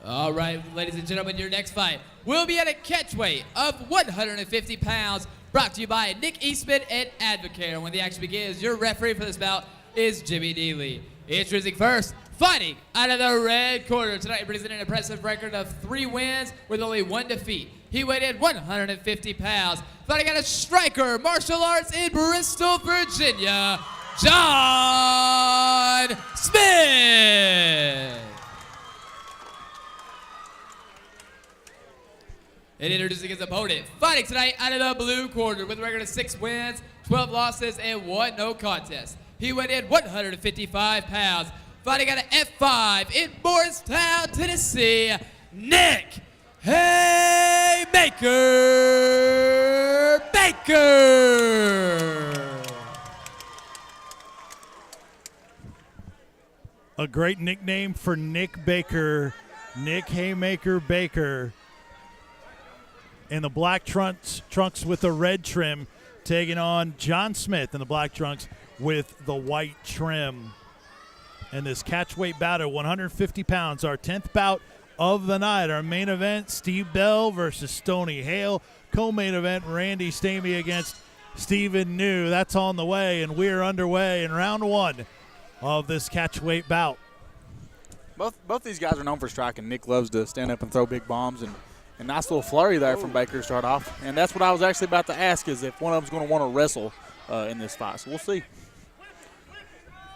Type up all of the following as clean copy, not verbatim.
All right, ladies and gentlemen, your next fight will be at a catch weight of 150 pounds, brought to you by Nick Eastman and Advocare. When the action begins, your referee for this bout is Jimmy Neely. Introducing first, fighting out of the red corner tonight, presenting an impressive record of 3 wins with only 1 defeat. He weighed in 150 pounds, fighting out of striker martial arts in Bristol, Virginia, John Smith. And introducing his opponent, fighting tonight out of the blue corner with a record of 6 wins, 12 losses, and 1 no contest. He weighed in 155 pounds, fighting out of F5 in Morristown, Tennessee, Nick Baker. A great nickname for Nick Baker, Nick Haymaker Baker. In the black trunks with the red trim, taking on John Smith in the black trunks with the white trim. And this catchweight bout at 150 pounds, our 10th bout of the night. Our main event, Steve Bell versus Stoney Hale. Co-main event, Randy Stamey against Stephen New. That's on the way, and we're underway in round 1 of this catchweight bout. Both these guys are known for striking. Nick loves to stand up and throw big bombs, and a nice little flurry there from Baker to start off. And that's what I was actually about to ask, is if one of them's going to want to wrestle in this fight. So we'll see.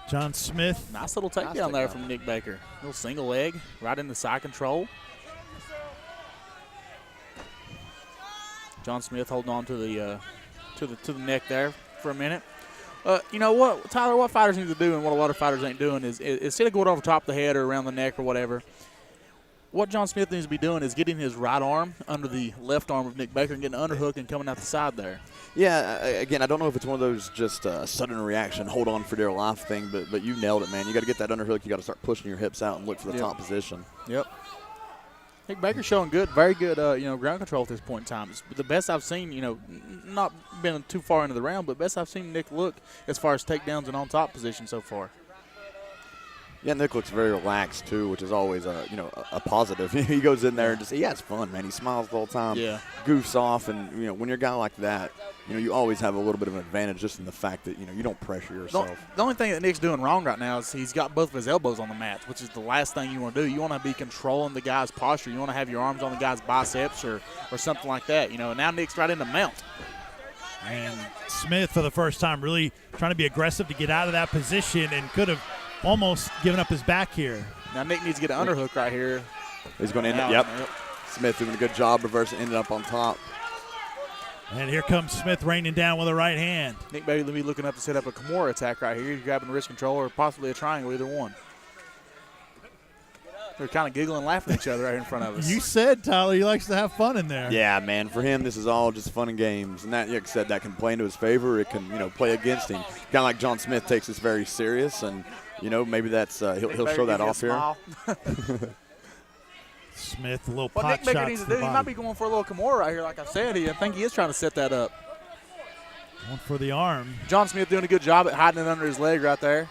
John Smith. Nice little takedown there from Nick Baker. Little single leg right into side control. John Smith holding on to the neck there for a minute. You know what, Tyler, what fighters need to do and what a lot of fighters ain't doing is instead of going over top of the head or around the neck or whatever, what John Smith needs to be doing is getting his right arm under the left arm of Nick Baker and getting an underhook and coming out the side there. Yeah, again, I don't know if it's one of those just sudden reaction, hold on for dear life thing, but you nailed it, man. You got to get that underhook. You got to start pushing your hips out and look for the top position. Yep. Nick Baker's showing very good, ground control at this point in time. It's the best I've seen, not been too far into the round, but best I've seen Nick look as far as takedowns and on top position so far. Yeah, Nick looks very relaxed, too, which is always a positive. He goes in there and just, he has fun, man. He smiles the whole time, goofs off, and, when you're a guy like that, you always have a little bit of an advantage just in the fact that, you don't pressure yourself. The only thing that Nick's doing wrong right now is he's got both of his elbows on the mat, which is the last thing you want to do. You want to be controlling the guy's posture. You want to have your arms on the guy's biceps or something like that, and now Nick's right in the mount. And Smith, for the first time, really trying to be aggressive to get out of that position and could have almost given up his back here. Now Nick needs to get an underhook right here. He's going to end up, Smith doing a good job reversing, ended up on top. And here comes Smith raining down with a right hand. Nick Bailey will be looking up to set up a Kimura attack right here. He's grabbing the wrist control or possibly a triangle, either one. They're kind of giggling and laughing at each other right in front of us. You said, Tyler, he likes to have fun in there. Yeah, man. For him, this is all just fun and games. And that, like I said, that can play into his favor. It can, play against him. Kind of like John Smith takes this very serious. And, maybe that's he'll show that off here. Smith, a little what pot Nick Baker shot needs to to the do, he might be going for a little Kimura right here, like I said. I think he is trying to set that up. Going for the arm. John Smith doing a good job at hiding it under his leg right there.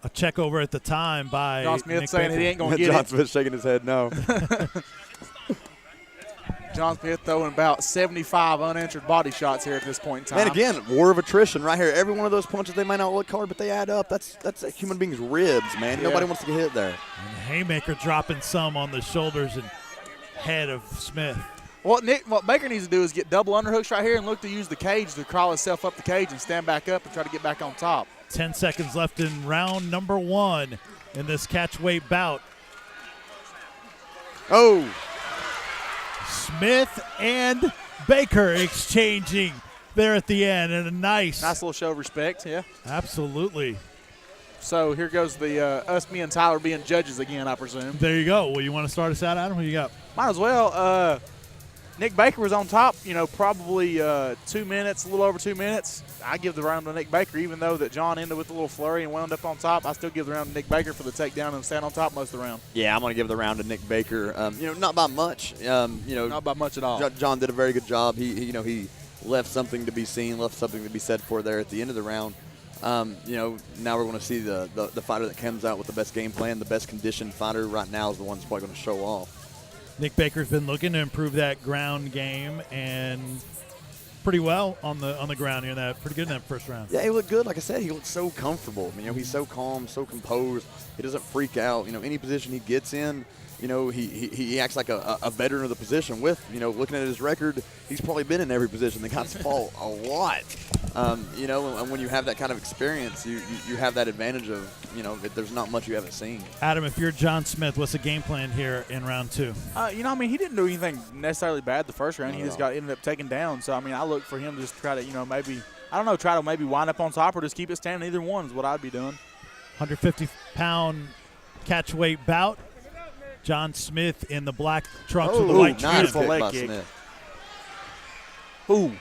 A check over at the time by John Smith Nick saying Baker. he ain't going to get John it. Smith shaking his head no. John Smith throwing about 75 unanswered body shots here at this point in time. And again, war of attrition right here. Every one of those punches, they might not look hard, but they add up. That's a human being's ribs, man. Yeah. Nobody wants to get hit there. And Haymaker dropping some on the shoulders and head of Smith. What Baker needs to do is get double underhooks right here and look to use the cage to crawl himself up the cage and stand back up and try to get back on top. 10 seconds left in round number 1 in this catchweight bout. Oh. Smith and Baker exchanging there at the end, and a nice little show of respect, yeah. Absolutely. So here goes the me and Tyler being judges again, I presume. There you go. Well, you want to start us out, Adam? What you got? Might as well. Nick Baker was on top, probably 2 minutes, a little over 2 minutes. I give the round to Nick Baker, even though that John ended with a little flurry and wound up on top. I still give the round to Nick Baker for the takedown and stand on top most of the round. Yeah, I'm going to give the round to Nick Baker. Not by much. Not by much at all. John did a very good job. He left something to be seen, left something to be said for there at the end of the round. Now we're going to see the fighter that comes out with the best game plan, the best conditioned fighter right now is the one that's probably going to show off. Nick Baker's been looking to improve that ground game and pretty well on the ground here. Pretty good in that first round. Yeah, he looked good. Like I said, he looked so comfortable. He's so calm, so composed. He doesn't freak out. Any position he gets in, he acts like a veteran of the position with, looking at his record, he's probably been in every position. The guy's fought a lot. And when you have that kind of experience, you have that advantage of, there's not much you haven't seen. Adam, if you're John Smith, what's the game plan here in round 2? He didn't do anything necessarily ended the first round. He just ended up taken down. So, I look for him to just try to, try to maybe wind up on top or just keep it standing. Either one is what I'd be doing. 150-pound catch weight bout. John Smith in the black trunks with the white nice trim. leg kick. Ooh.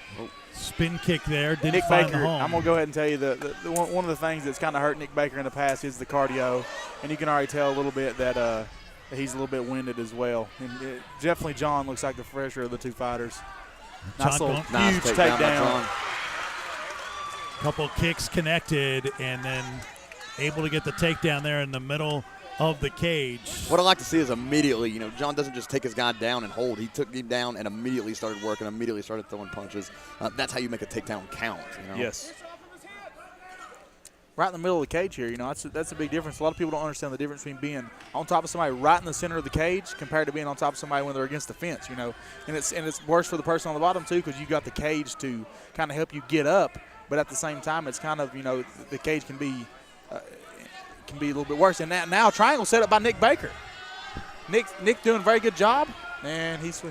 Spin kick there. Didn't Nick find Baker, the home. I'm going to go ahead and tell you one of the things that's kind of hurt Nick Baker in the past is the cardio. And you can already tell a little bit that he's a little bit winded as well. And definitely John looks like the fresher of the two fighters. Nice huge takedown. Couple kicks connected and then able to get the takedown there in the middle of the cage. What I like to see is immediately, John doesn't just take his guy down and hold. He took him down and immediately started working, immediately started throwing punches. That's how you make a takedown count. Yes. Right in the middle of the cage here, that's a big difference. A lot of people don't understand the difference between being on top of somebody right in the center of the cage compared to being on top of somebody when they're against the fence, And it's worse for the person on the bottom too because you got the cage to kind of help you get up, but at the same time it's kind of the cage can be a little bit worse. And now triangle set up by Nick Baker. Nick doing a very good job, and he's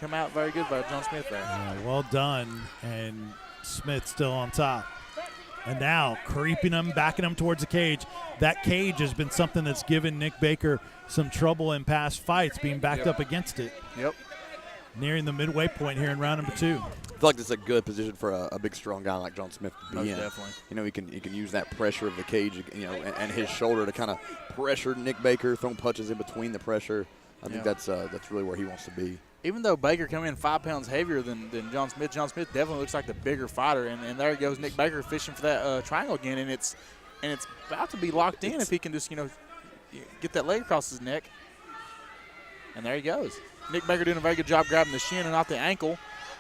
come out very good by John Smith there. Yeah, well done, and Smith still on top. And now creeping him, backing him towards the cage. That cage has been something that's given Nick Baker some trouble in past fights, being backed up against it. Yep. Nearing the midway point here in round number 2. I feel like this is a good position for a big, strong guy like John Smith to be in. Definitely. He can use that pressure of the cage, and his shoulder to kind of pressure Nick Baker, throwing punches in between the pressure. I think that's really where he wants to be. Even though Baker come in 5 pounds heavier than John Smith definitely looks like the bigger fighter. And there goes Nick Baker fishing for that triangle again, and it's about to be locked in if he can just get that leg across his neck. And there he goes. Nick Baker doing a very good job grabbing the shin and not the ankle,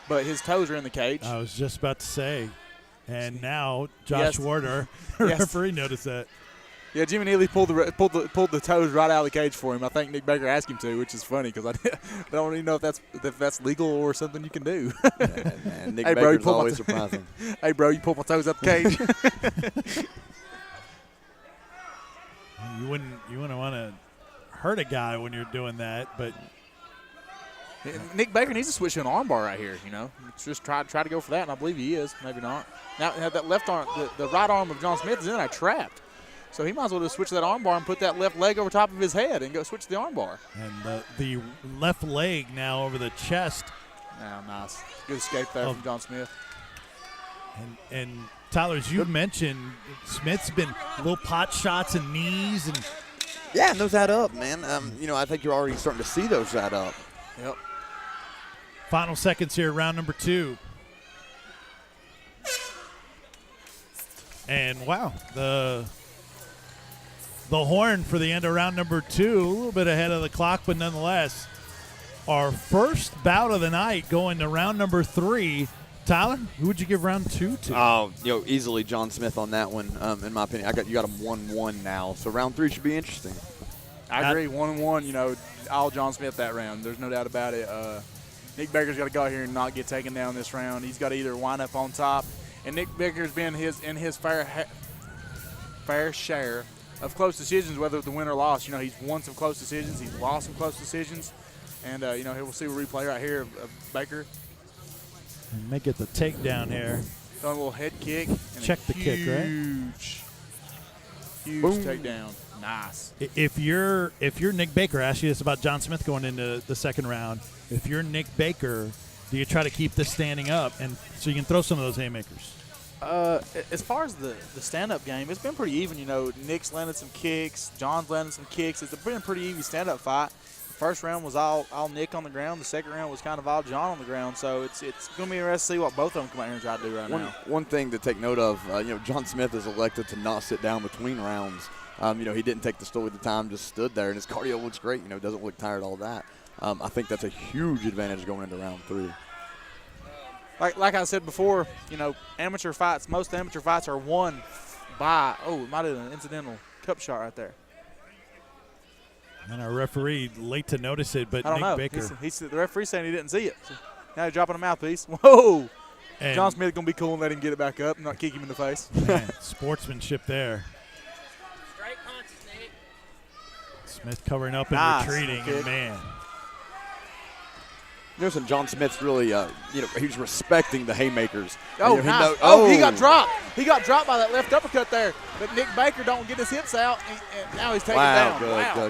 but his toes are in the cage. I was just about to say. And now Josh Warder, referee, noticed that. Yeah, Jimmy Neely pulled the toes right out of the cage for him. I think Nick Baker asked him to, which is funny because I don't even know if that's legal or something you can do. Man, Nick Baker's always surprising. Hey, bro, you pulled my toes out the cage. You wouldn't want to hurt a guy when you're doing that, but Nick Baker needs to switch to an armbar right here. Just try to go for that, and I believe he is. Maybe not. Now that left arm, the right arm of John Smith is in there trapped. So he might as well just switch that armbar and put that left leg over top of his head and go switch to the armbar. And the left leg now over the chest. Oh, nice. Good escape there from John Smith. And Tyler, as you mentioned, Smith's been little pot shots and knees. And those add up, man. I think you're already starting to see those add up. Yep. Final seconds here, round number 2. And, wow, the horn for the end of round number 2, a little bit ahead of the clock, but nonetheless, our first bout of the night going to round number 3. Tyler, who would you give round 2 to? Oh, easily John Smith on that one, in my opinion. You got him 1-1 now, so round 3 should be interesting. I agree, 1-1, all John Smith that round. There's no doubt about it. Nick Baker's got to go out here and not get taken down this round. He's got to either wind up on top, and Nick Baker's been in his fair share of close decisions, whether the win or loss. He's won some close decisions. He's lost some close decisions. And, we'll see a replay right here of Baker. And may get the takedown here. Throwing a little head kick. And check the kick, right? Huge Boom. takedown. Nice. If you're Nick Baker, I asked you this about John Smith going into the second round. If you're Nick Baker, do you try to keep this standing up and so you can throw some of those haymakers? As far as the stand-up game, it's been pretty even. Nick's landed some kicks, John's landed some kicks. It's been a pretty even stand-up fight. first round was all Nick on the ground. The second round was kind of all John on the ground. So it's going to be interesting to see what both of them come out here and try to do now. One thing to take note of, John Smith is elected to not sit down between rounds. He didn't take the stool at the time, just stood there, and his cardio looks great. Doesn't look tired, all that. I think that's a huge advantage going into round 3. Like I said before, amateur fights, most amateur fights are won by, it might have been an incidental cup shot right there. And our referee late to notice it, but I don't know. Baker. The referee's saying he didn't see it. So now he's dropping a mouthpiece. Whoa! And John Smith going to be cool and let him get it back up and not kick him in the face. Man, sportsmanship there. Straight punches, Nate. Smith covering up and Nice. retreating, Kick. and man. John Smith's really, he's respecting the haymakers. Oh, nice. He got dropped. He got dropped by that left uppercut there. But Nick Baker don't get his hips out, and now he's taken down.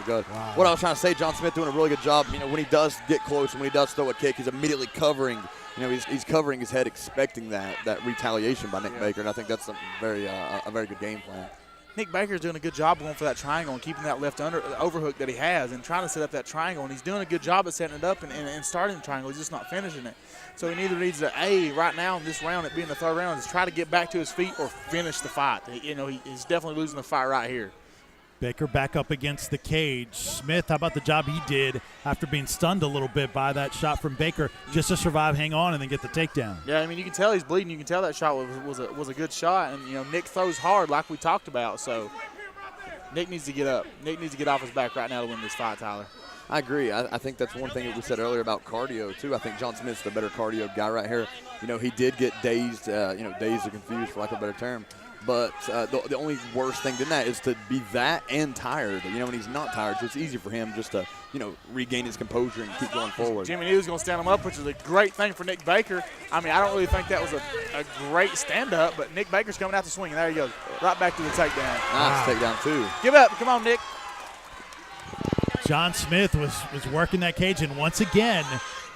Good. Wow. What I was trying to say, John Smith doing a really good job. When he does get close and when he does throw a kick, he's immediately covering. He's covering his head, expecting that retaliation by Nick Baker, and I think that's a very good game plan. Nick Baker's doing a good job going for that triangle and keeping that left overhook that he has and trying to set up that triangle, and he's doing a good job at setting it up and starting the triangle. He's just not finishing it. So he either needs to, right now in this round, it being the third round, is try to get back to his feet or finish the fight. He's definitely losing the fight right here. Baker back up against the cage. Smith, how about the job he did after being stunned a little bit by that shot from Baker, just to survive, hang on, and then get the takedown. Yeah, you can tell he's bleeding. You can tell that shot was a good shot. And, Nick throws hard like we talked about. So Nick needs to get up. Nick needs to get off his back right now to win this fight, Tyler. I agree. I think that's one thing that we said earlier about cardio, too. I think John Smith's the better cardio guy right here. He did get dazed, dazed or confused, for lack of a better term. But the only worst thing than that is to be that and tired, when he's not tired. So it's easy for him just to, regain his composure and keep going forward. Jimmy Neal's going to stand him up, which is a great thing for Nick Baker. I don't really think that was a great stand-up, but Nick Baker's coming out to swing, and there he goes. Right back to the takedown. Nice takedown, too. Give up. Come on, Nick. John Smith was working that cage, and once again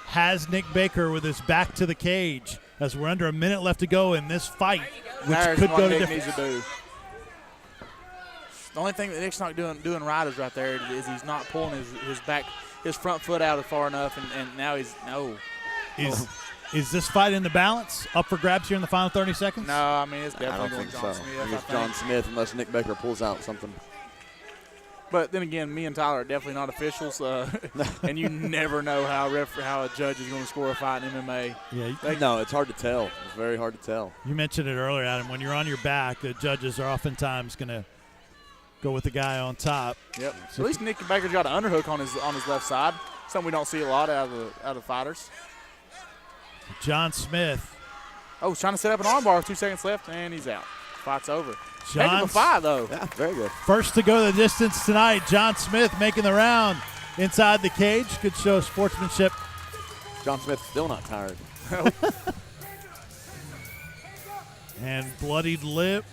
has Nick Baker with his back to the cage as we're under a minute left to go in this fight, which There's could what go to Nick different. needs to do. The only thing that Nick's not doing right is right there is he's not pulling his front foot out far enough, and now he's no. Is this fight in the balance? Up for grabs here in the final 30 seconds? No, it's I definitely don't going think John so. Smith. I think it's John Smith unless Nick Baker pulls out something. But then again, me and Tyler are definitely not officials, and you never know how a judge is going to score a fight in MMA. Yeah, No, it's hard to tell. It's very hard to tell. you mentioned it earlier, Adam. When you're on your back, the judges are oftentimes going to go with the guy on top. Yep. So at least Nick Baker's got an underhook on his left side. Something we don't see a lot out of fighters. John Smith. He's trying to set up an armbar with 2 seconds left, and he's out. Fight's over. Heck of a John's fight, though. Yeah, very good. first to go the distance tonight. John Smith making the round inside the cage. Good show of sportsmanship. John Smith still not tired. And bloodied lip.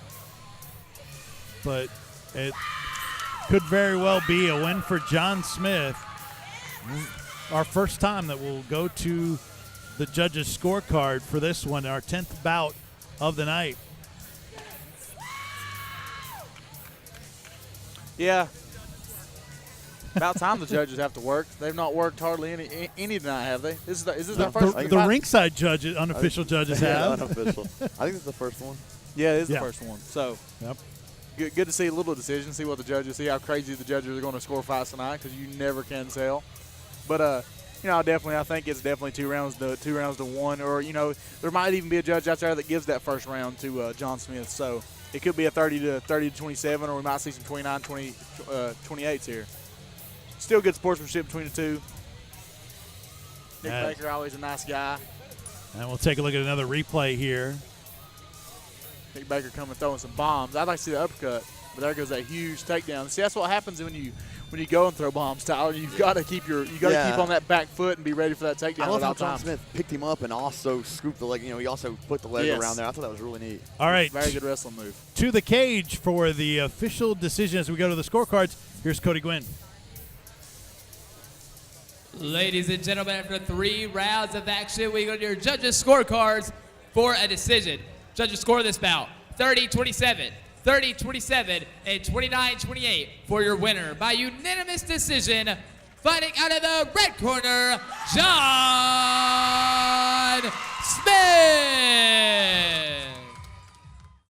But it could very well be a win for John Smith. Our first time that we'll go to the judges' scorecard for this one, our 10th bout of the night. Yeah. About time the judges have to work. They've not worked hardly any tonight, have they? Is this their first The fight? ringside judges, unofficial judges Yeah, have. unofficial. I think it's the first one. Yeah, it is Yeah. the first one. So Yep. good to see a little decision, see what the judges, see how crazy the judges are going to score fights tonight, because you never can tell. But I think it's definitely 2 rounds to 1, or there might even be a judge out there that gives that first round to John Smith. So it could be a 30 to 27, or we might see some 28s here. Still good sportsmanship between the two. Nick Baker, always a nice guy. And we'll take a look at another replay here. Nick Baker coming throwing some bombs. I'd like to see the uppercut, but there goes that huge takedown. See, that's what happens when you go and throw bombs, Tyler. You've got to keep keep on that back foot and be ready for that takedown. I love at how all John times. Smith picked him up and also scooped the leg. He also put the leg Yes. around there. I thought that was really neat. All right. Very good wrestling move. To the cage for the official decision as we go to the scorecards. Here's Cody Gwynn. Ladies and gentlemen, after 3 rounds of action, we go to your judges' scorecards for a decision. Judges score this bout 30-27, 30-27, and 29-28 for your winner by unanimous decision, Fighting out of the red corner, John Smith.